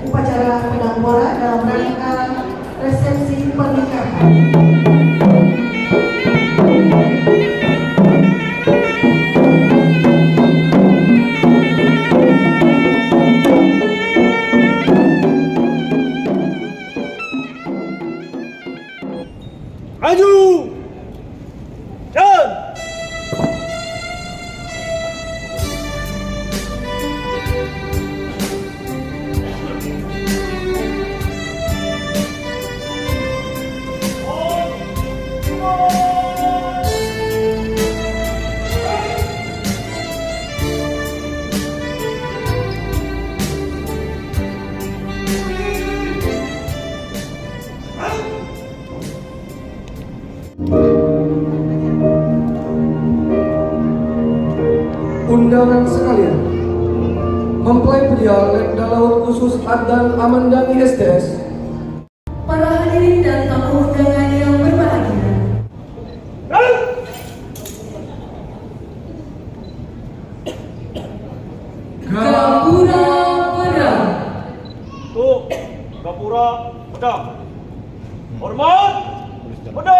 Upacara penangguara dalam rangka resepsi pernikahan. Maju! Dan! Undangan sekalian, mempelai pria Letda Laut Khusus Adnan Amandani SDS, Para hadirin dan tamu undangan yang berbahagia, Gapura Pedang. Tuh, Gapura Pedang. Hormat! Pedang!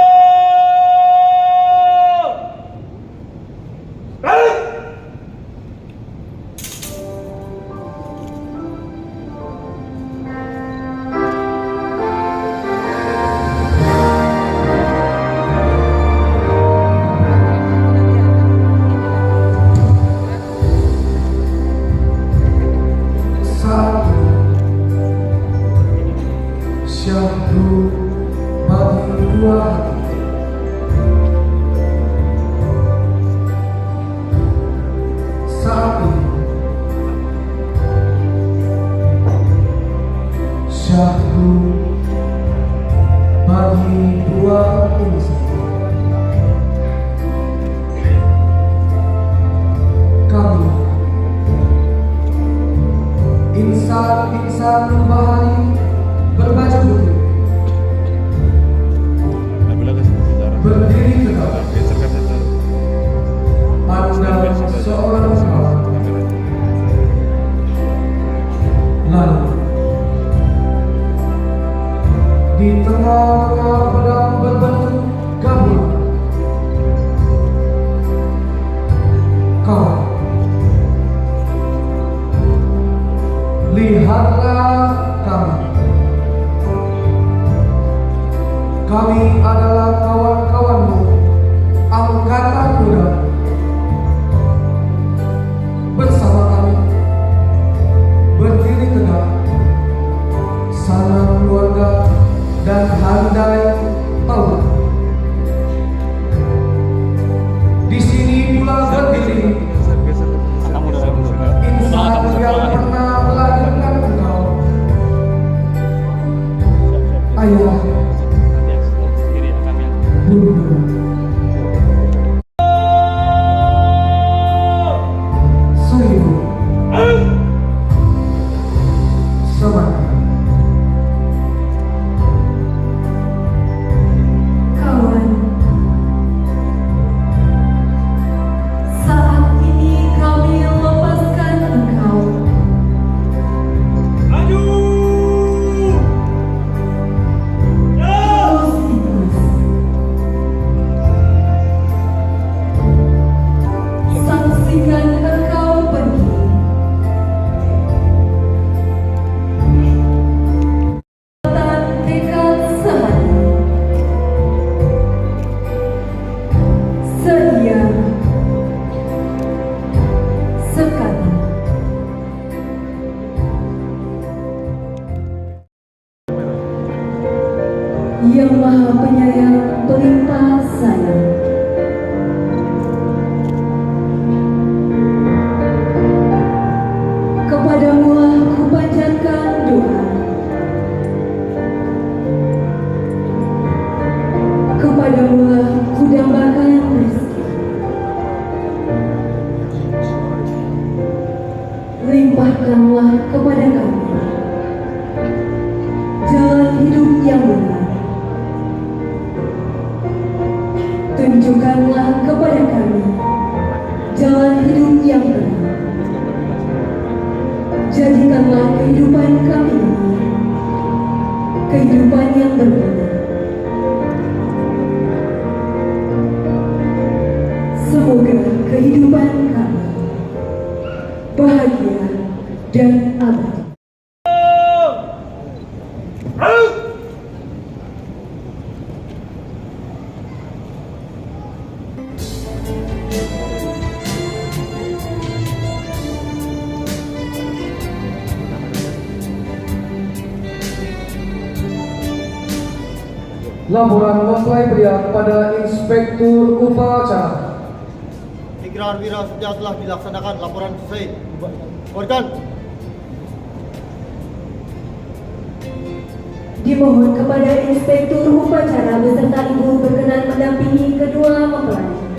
syahdu bagi dua hati. Saat ini syahdu bagi dua insan. Kami insan-insan bahari berbaju putih, berdiri tegak, pandang seorang kawan, lalu di tengah-tengah pedang berbentuk gabungan, kawan, lihatlah kami. Kami adalah kawan-kawanmu, angkatan muda. Bersama kami, berdiri tegak, salam keluarga dan handai taubat. Di sini pula berdiri insan yang pernah melahirkan engkau, ayah, bunda, seibu, semana. Kawan, saat ini kami lepaskan engkau. Maju! Terus ikhlas. Saksikan engkau pergi. Tan tekad sehati. Sedia. Sekali. Yang Maha Penyayang pelimpah sayang, kepadamu lah kupanjatkan doa, kepadamu lah kudambakan rezeki, limpahkanlah kepada kami jalan hidup yang benar. Tunjukkanlah kepada kami yang benar. Jadikanlah kehidupan kami ini kehidupan yang berguna. Semoga kehidupan kami bahagia dan abadi. Laporan mempelai pria kepada Inspektur Upacara. Ikrar wira setia telah dilaksanakan. Laporan selesai. Bubarkan. Dimohon kepada Inspektur Upacara beserta Ibu berkenan mendampingi kedua mempelai.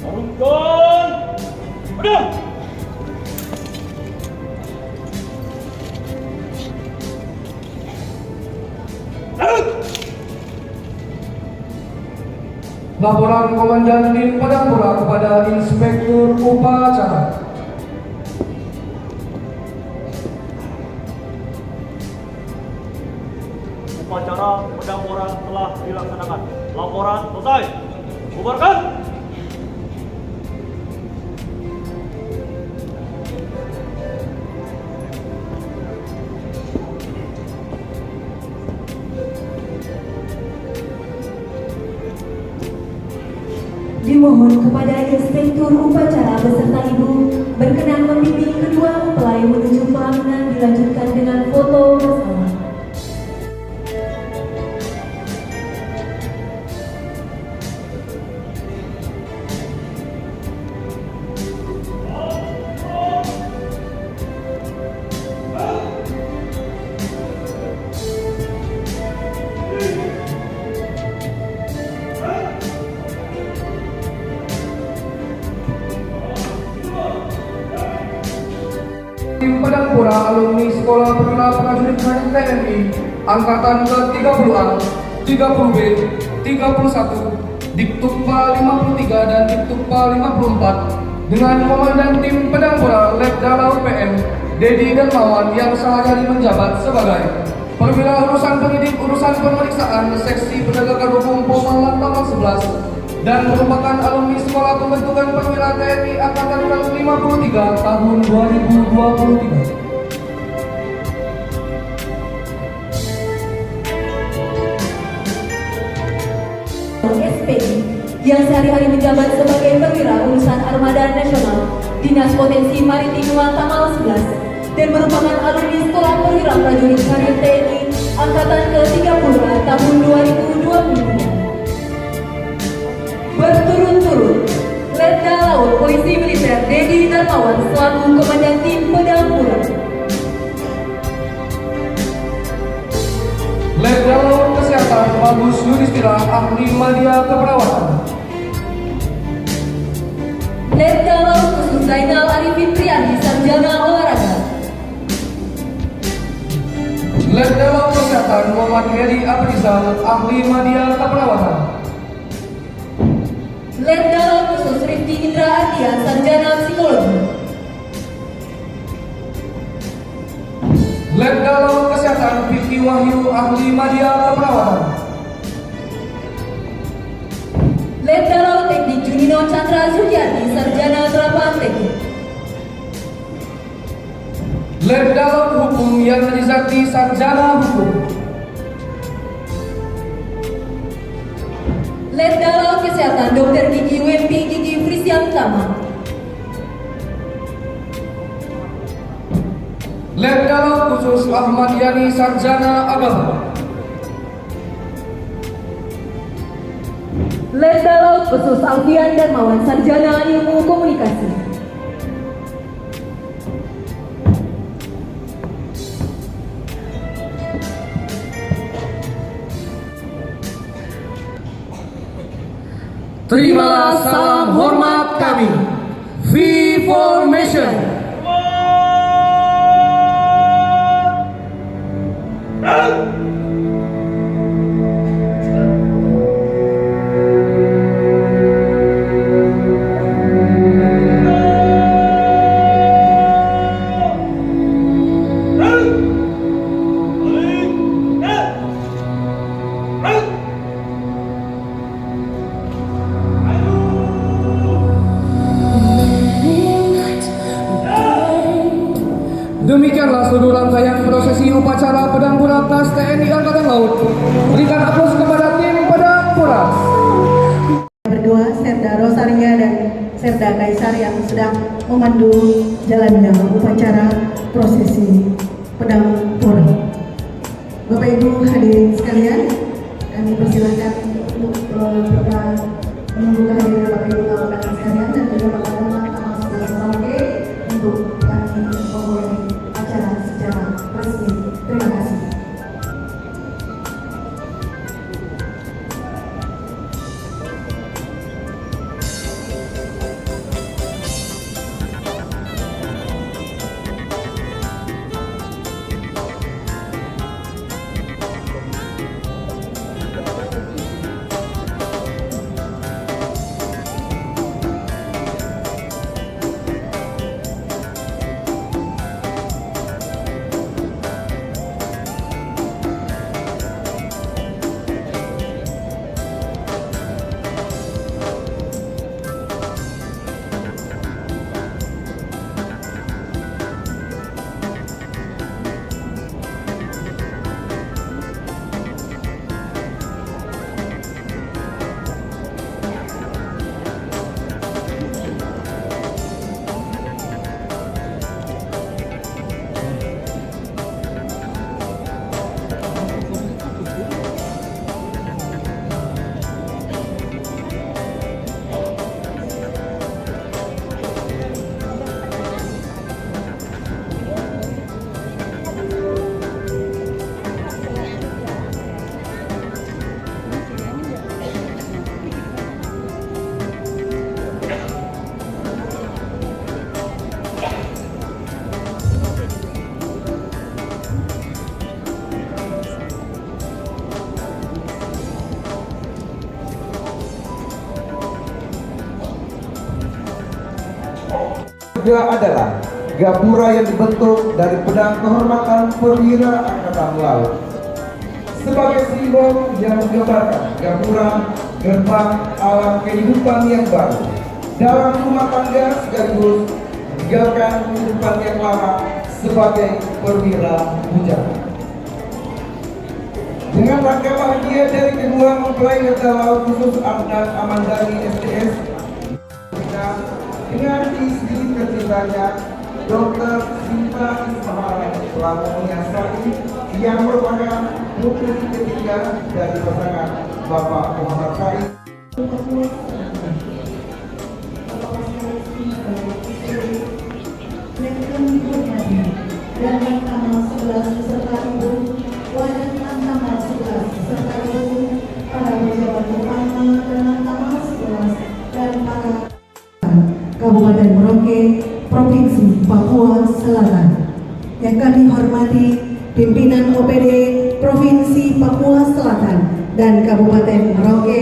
Harumkan pedang. Laporan Komandan Din Padangpura kepada Inspektur Upacara. Upacara Padangpura telah dilaksanakan. Laporan selesai. Bubarkan. Dimohon kepada Inspektur Upacara beserta Ibu berkenan membimbing kedua mempelai menuju pelaminan dilanjutkan dengan foto bersama. Tim Padangpura alumni Sekolah Perwira Prajurit TNI Angkatan ke-30A, 30B, 31, Diptukpa 53 dan Diptukpa 54 dengan Komandan Tim Padangpura Letda PM Dedi Darmawan yang sehari-hari menjabat sebagai Perwira Urusan Penyidik Urusan Pemeriksaan Seksi Penegakan Hukum Pemalang tanggal 11 dan merupakan alumni Sekolah Pembentukan Perwira TNI Angkatan ke-53 tahun 2023. SPI yang sehari-hari menjabat sebagai perwira urusan armada nasional Dinas Potensi Maritim tanggal 11 dan merupakan alumni Sekolah Perwira Prajurit Karir TNI Angkatan ke-30 tahun 2023. Berturut-turut, Letda Laut Polisi Militer Dedi Darmawan selaku Komandan Tim Padangpura. Letda Laut Kesehatan Bagus Yudhistira Ahli Media Keperawatan. Letda Laut Khusus Zainal Arifin Priandi Sarjana Olahraga. Letda Laut Kesehatan Muhammad Heri Aprizal Ahli Media Keperawatan. Letda Laut Khusus Rifki Indra Ardian Sarjana Psikologi. Letda Laut Kesehatan Vicky Wahyu Ahli Media Keperawatan. Letda Laut Teknik Junino Chandra Suryani Sarjana Terapan Teknik. Letda Laut Hukum Yan Rizaki Sarjana Hukum. Letda Laut Kesehatan Dr. Gigi Wempi Gigi Frisia Utama. Letda Laut Khusus Ahmad Yani Sarjana Agama. Letda Laut Khusus Alfian Darmawan Sarjana Ilmu Komunikasi. Terimalah salam hormat kami. V Formation. Demikianlah seluruh rangkaian prosesi upacara Pedang Pura-Tas TNI Angkatan Laut. Berikan aplaus kepada tim Pedang Pura. Berdua Serda Rosaria dan Serda Kaisar yang sedang memandu jalannya upacara prosesi Pedang Pura. Bapak Ibu hadirin sekalian, kami persilahkan untuk kita menunggu kehadiran Bapak Ibu tamu sekalian dan juga Bapak Tamu Merauke untuk kami memulai acara secara resmi. Terima kasih. Adalah gabungan yang dibentuk dari pedang kehormatan perwira angkatan laut sebagai simbol yang menggambarkan gabungan gerbang alam kehidupan yang baru dalam rumah tangga sekaligus meninggalkan kehidupan yang lama sebagai perwira bujang. Dengan rangka bahagia dari kedua mempelai angkatan laut khusus Amandani STS dengan istri tercintanya Dr. Sinta Ismail selaku menyiasati yang merupakan putri ketiga dari pasangan Bapak Muhammad Said. Dan tanggal 11 beserta Ibu Wadah tanggal 11 serta Ibu para pejabat utama dan tanggal 11 dan para Kabupaten Merauke, Provinsi Papua Selatan. Yang kami hormati pimpinan OPD Provinsi Papua Selatan dan Kabupaten Merauke,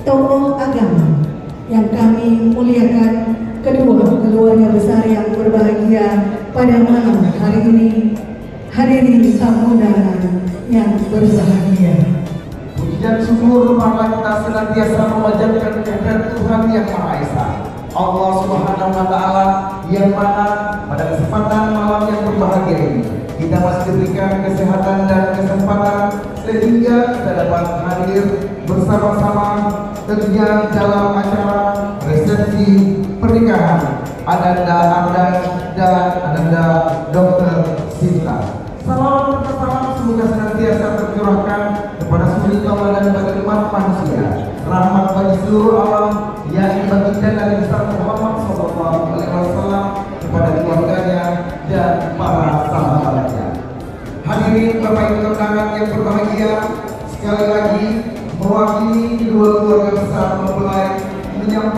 tokoh agama yang kami muliakan, kedua keluarga besar yang berbahagia pada malam hari ini, hadirin tamu undangan yang berbahagia. Puji dan syukur marilah kita senantiasa memanjatkan kehadirat Tuhan Yang Maha Esa, Allah Subhanahu wa Ta'ala, yang mana pada kesempatan malam yang berbahagia ini kita masih diberikan kesehatan dan kesempatan sehingga kita dapat hadir bersama-sama tentunya dalam acara resepsi pernikahan Ananda Ardan dan Ananda Dr. Sinta. Salam salam semoga senantiasa tercurahkan kepada seluruh Allah dan bagi umat manusia, rahmat bagi seluruh alam yang dibagikan Nabi besar Muhammad SAW kepada keluarganya dan para sahabatnya. Hadirin Bapak Ibu undangan yang berbahagia, sekali lagi mewakili kedua keluarga besar mempelai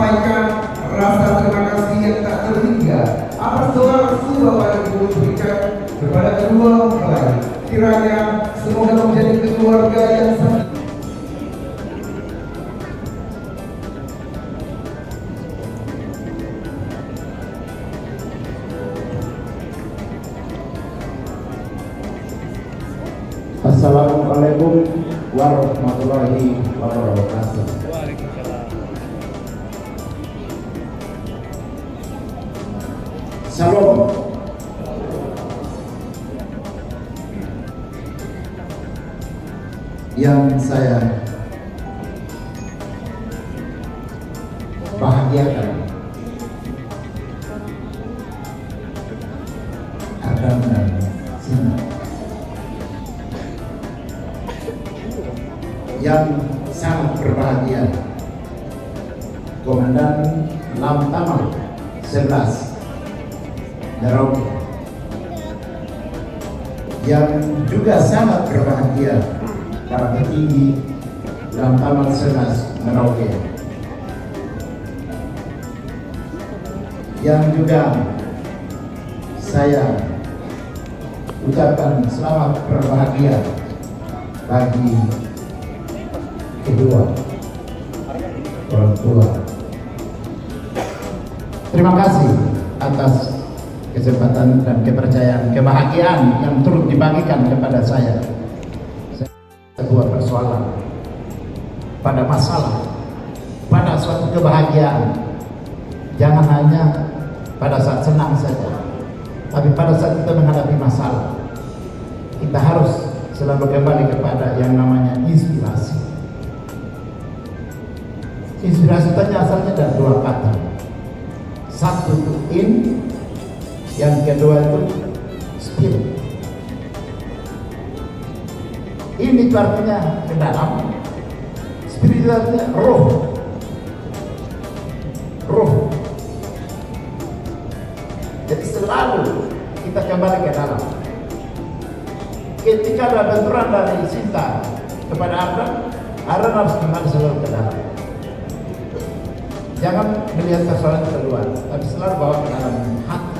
menyampaikan rasa terima kasih yang tak terhingga atas doa restu Bapak Ibu berikan kepada kedua mempelai. Kiranya semoga menjadi keluarga yang sangat Assalamualaikum warahmatullahi wabarakatuh. Salam. Yang saya bahagiakan Adam dan Sina, yang sangat berbahagia Komandan Lantamal 11 Merauke, yang juga sangat berbahagia para petinggi Lantamal 11 Merauke, yang juga saya ucapkan selamat berbahagia bagi kedua orang tua. Terima kasih atas kesempatan dan kepercayaan, kebahagiaan yang turut dibagikan kepada saya. Sebuah persoalan, pada masalah, pada suatu kebahagiaan, jangan hanya pada saat senang saja, tapi pada saat kita menghadapi masalah, kita harus selalu kembali kepada yang namanya inspirasi. Inspirasi tadi asalnya dari dua kata. Satu itu in, yang kedua itu spirit. In itu artinya ke dalam, spirit itu artinya roh. Roh. Jadi selalu kita kembali ke dalam. Ketika ada benturan dari Sinta kepada Adam harus kembali selalu ke dalam. Jangan melihat persoalan keluar, tapi selalu bawa ke dalam hati.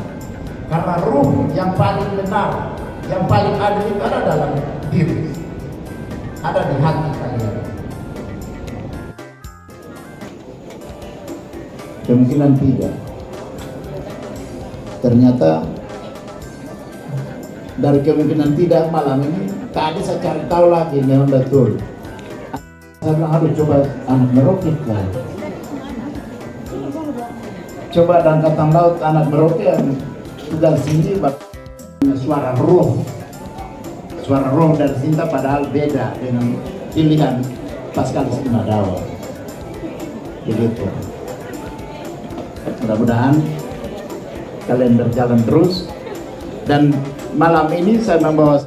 Karena ruh yang paling benar, yang paling adil itu ada dalam diri, ada di hati kalian. Kemungkinan tidak. Ternyata dari kemungkinan tidak malam ini, tadi saya cari tahu lagi memang betul. Saya bilang harus coba anak Merauke lah. Coba dan Angkatan Laut anak Merauke yang tinggal sini suara roh dari Sinta padahal beda dengan pilihan Pascal Madawa. Begitu. Mudah-mudahan kalian berjalan terus, dan malam ini saya membawa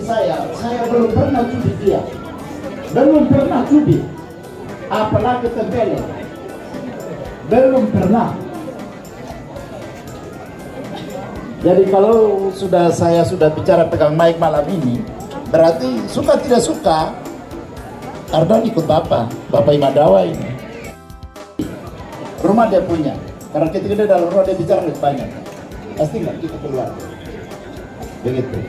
saya belum pernah cubit dia, belum pernah cubit, apalagi tempelin. Belum pernah. Jadi kalau saya sudah bicara pegang mic malam ini, berarti suka tidak suka Ardan ikut Bapak Imadawa ini. Rumah dia punya, karena ketika dia dalam rumah dia bicara lebih banyak. Pasti nggak kita keluar. Begitu.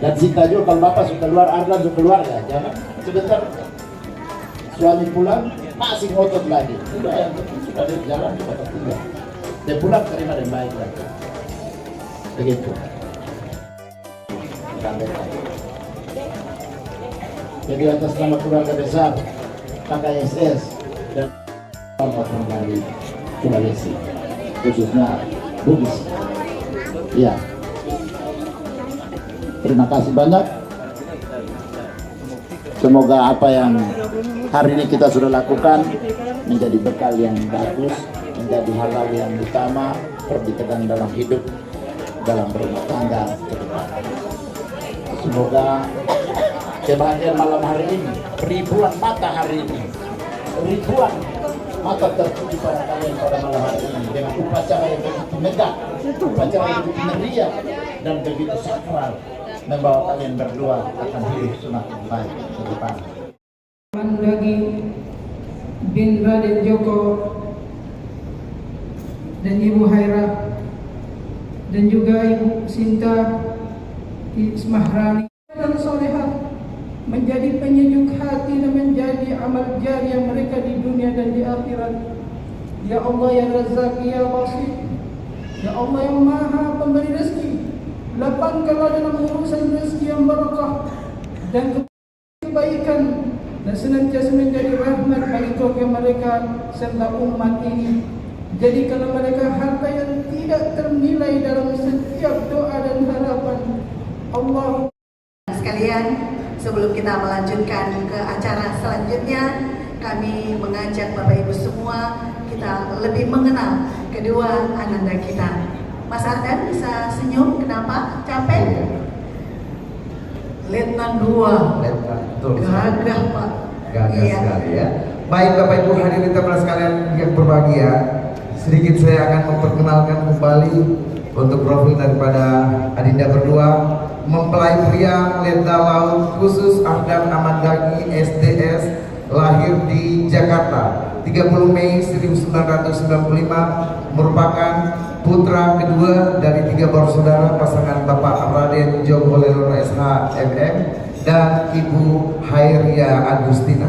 Dan Sinta juga kalau Bapak suka keluar, Ardan suka keluar ya, jangan sebentar suami pulang masih ngotot lagi. Sudah yang sudah di jalan kita tertinggal. Dia pulang terima dengan baik lagi. Begitu. Jadi atas nama keluarga besar KKSS dan orang dari Sulawesi, khususnya Bugis. Ya. Terima kasih banyak. Semoga apa yang hari ini kita sudah lakukan menjadi bekal yang bagus, menjadi hal-hal yang utama perdikan dalam hidup, dalam berumah tangga ke depan. Semoga kebahagiaan malam hari ini, ribuan mata hari ini, ribuan mata tertuju pada kalian pada malam hari ini dengan upacara yang begitu megah, upacara yang begitu meriah dan begitu sakral, membawa kalian berdua akan hidup semakin baik ke depan. Mandagi bin Raden Joko dan Ibu Haira dan juga Ibu Sinta Ismahrani dan solehah menjadi penyejuk hati dan menjadi amal jariah mereka di dunia dan di akhirat. Ya Allah ya Razzaq ya Basir, ya Allah yang Maha Pemberi rezeki, lapangkanlah dalam urusan rezeki yang barakah dan kebaikan, dan senantiasa menjadi rahmat bagi keluarga mereka serta umat ini. Jadikanlah mereka harta yang tidak ternilai dalam setiap doa dan harapan. Allah sekalian, sebelum kita melanjutkan ke acara selanjutnya, kami mengajak Bapak Ibu semua kita lebih mengenal kedua ananda kita. Mas Ardan bisa senyum, kenapa? Capek? Letnan 2. Gagah Pak. Gagah Iya. sekali ya. Baik Bapak Ibu hadirin teman sekalian yang berbahagia, sedikit saya akan memperkenalkan kembali untuk profil daripada adinda berdua, mempelai pria Letda Laut Khusus Ardan Ahmad Dagi SDS, lahir di Jakarta 30 Mei 1995, merupakan putra kedua dari 3 bersaudara pasangan Bapak Raden Joko Lelono SH MM dan Ibu Hairia Agustina.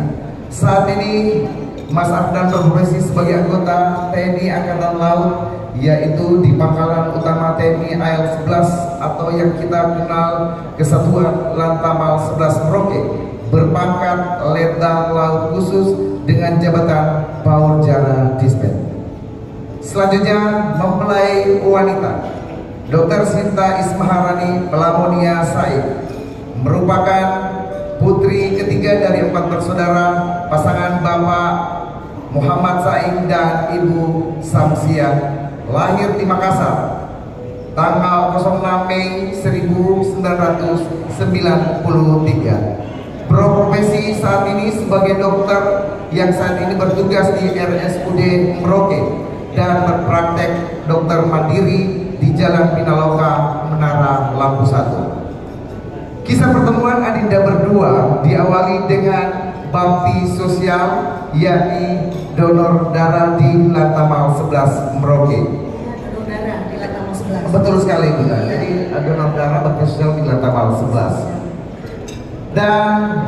Saat ini Mas Ardan berprofesi sebagai anggota TNI Angkatan Laut, yaitu di Pangkalan Utama TNI AL 11 atau yang kita kenal Kesatuan Lantamal 11 Merauke, berpangkat Letnan Laut Khusus dengan jabatan Paurjana Dispen. Selanjutnya mempelai wanita Dr. Sinta Ismahrani Pelamonia Said, merupakan putri ketiga dari 4 bersaudara pasangan Bapak Muhammad Said dan Ibu Samsiah, lahir di Makassar tanggal 06 Mei 1993. Berprofesi saat ini sebagai dokter yang saat ini bertugas di RSUD Merauke dan berpraktek dokter mandiri di Jalan Pinaloka, Menara Lampu 1. Kisah pertemuan adinda berdua diawali dengan bakti sosial, yakni donor darah di Lantamal 11 Merauke. Donor darah di Lantamal 11. Betul sekali Bunda. Jadi donor darah bakti sosial di Lantamal 11. Dan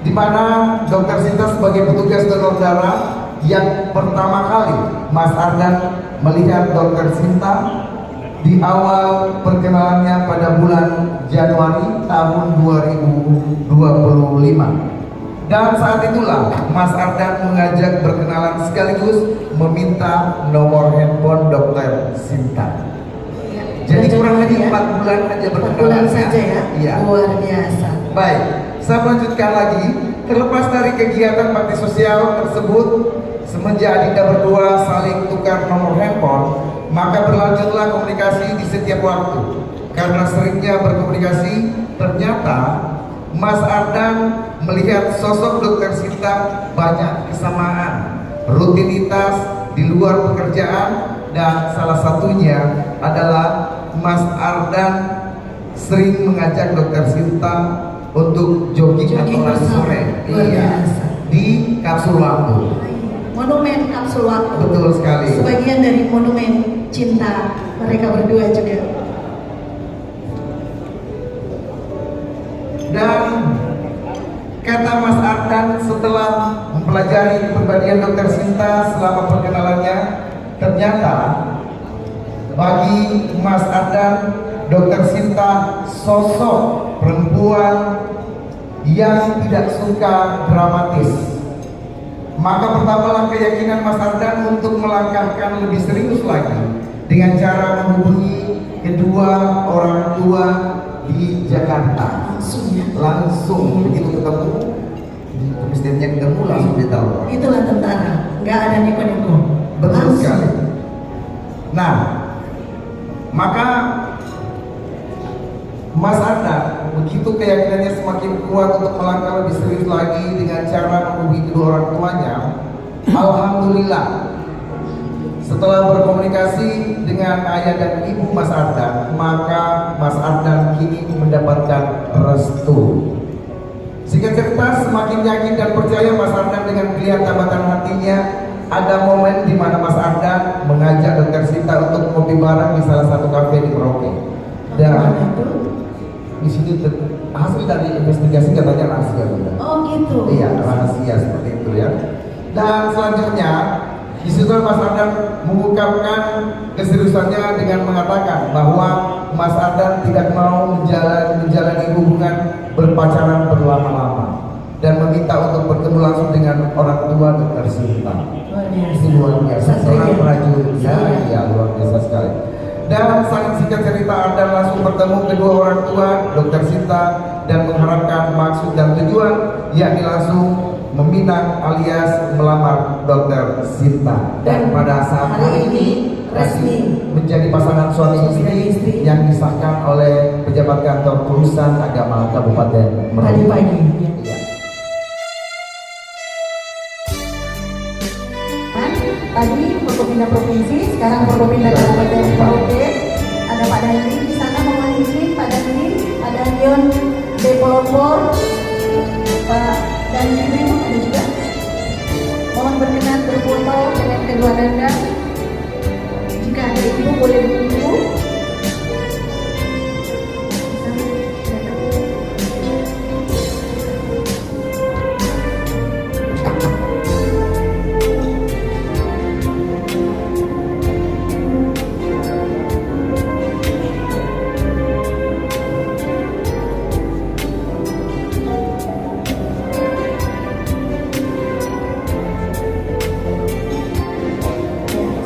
di mana Dr. Sinta sebagai petugas donor darah yang pertama kali Mas Ardan melihat Dr. Sinta di awal perkenalannya pada bulan Januari tahun 2025. Dan saat itulah Mas Ardan mengajak berkenalan sekaligus meminta nomor handphone Dr. Sinta. Jadi kurang lebih 4 bulan aja 4 berkenalan. bulan saja ya. Iya. Luar biasa. Baik, saya melanjutkan lagi. Terlepas dari kegiatan bakti sosial tersebut, semenjak adinda berdua saling tukar nomor handphone, maka berlanjutlah komunikasi di setiap waktu. Karena seringnya berkomunikasi, ternyata Mas Ardan melihat sosok Dr. Sinta banyak kesamaan, rutinitas di luar pekerjaan, dan salah satunya adalah Mas Ardan sering mengajak Dr. Sinta untuk jogging atau lari sore. Iya, di kapsul waktu. Monumen kapsul waktu. Betul sekali. Sebagian dari monumen cinta mereka berdua juga. Dan kata Mas Ardan setelah mempelajari kepribadian Dr. Sinta selama perkenalannya, ternyata bagi Mas Ardan, Dr. Sinta sosok perempuan yang tidak suka dramatis. Maka pertambalah keyakinan Mas Ardan untuk melangkahkan lebih serius lagi dengan cara menghubungi kedua orang tua di Jakarta. Langsung begitu ketemu, presidennya ketemu langsung ditaruh. Itulah tentara, nggak ada niko-niko. Betul sekali. Nah, maka Mas Ardan begitu keyakinannya semakin kuat untuk melangkah lebih serius lagi dengan cara menghubungi kedua orang tuanya. Alhamdulillah, setelah berkomunikasi dengan ayah dan ibu Mas Ardan, maka Mas Ardan kini mendapatkan restu. Singkat cerita, semakin yakin dan percaya Mas Ardan dengan pilihan tambatan hatinya ada momen di mana Mas Ardan mengajak Dr. Sinta untuk ngopi bareng di salah satu kafe di Merauke. Dan di sini hasil dari investigasi katanya rahasia, Bunda. Oh gitu. Iya, rahasia seperti itu ya. Dan selanjutnya di situ Mas Ardan mengungkapkan keseriusannya dengan mengatakan bahwa Mas Ardan tidak mau menjalani hubungan berpacaran berlama-lama dan meminta untuk bertemu langsung dengan orang tua Dr. Sinta. Ini luar biasa, seorang prajurit ya, luar biasa sekali. Dan sangat singkat cerita, Ardan langsung bertemu kedua orang tua Dr. Sinta dan mengharapkan maksud dan tujuan yakni langsung meminang alias melamar Dr. Sinta. Dan pada saat hari ini resmi menjadi pasangan suami istri yang disahkan oleh pejabat kantor urusan agama Kabupaten Merauke. Tadi pagi. Iya. Tadi Forkopimda Provinsi, sekarang Forkopimda Kabupaten Merauke. Ada Pak Dandi di sana, mohon izin Pak Dandi, Pak Dandion Depolopor, Pak Dandi Brimo ada juga. Mohon berkenan berfoto dengan kedua Anda. Jika ada ibu boleh ibu.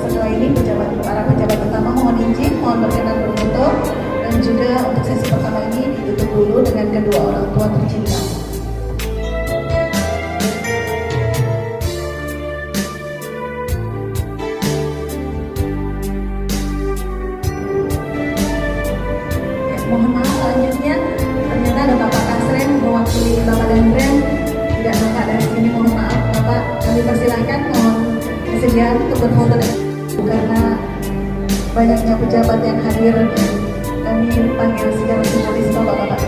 Setelah ini para pejabat utama mohon izin, mohon berkenan berfoto, dan juga untuk sesi pertama ini ditutup dulu dengan kedua orang tua tercinta. Ya, mohon maaf selanjutnya ternyata ada Bapak Kasren mewakili Bapak dan Brand tidak nampak dari sini, mohon maaf Bapak, kami persilahkan mohon kesediaan untuk berfoto dengan karena banyaknya pejabat yang hadir, kami panggil secara simbolis Bapak-bapak.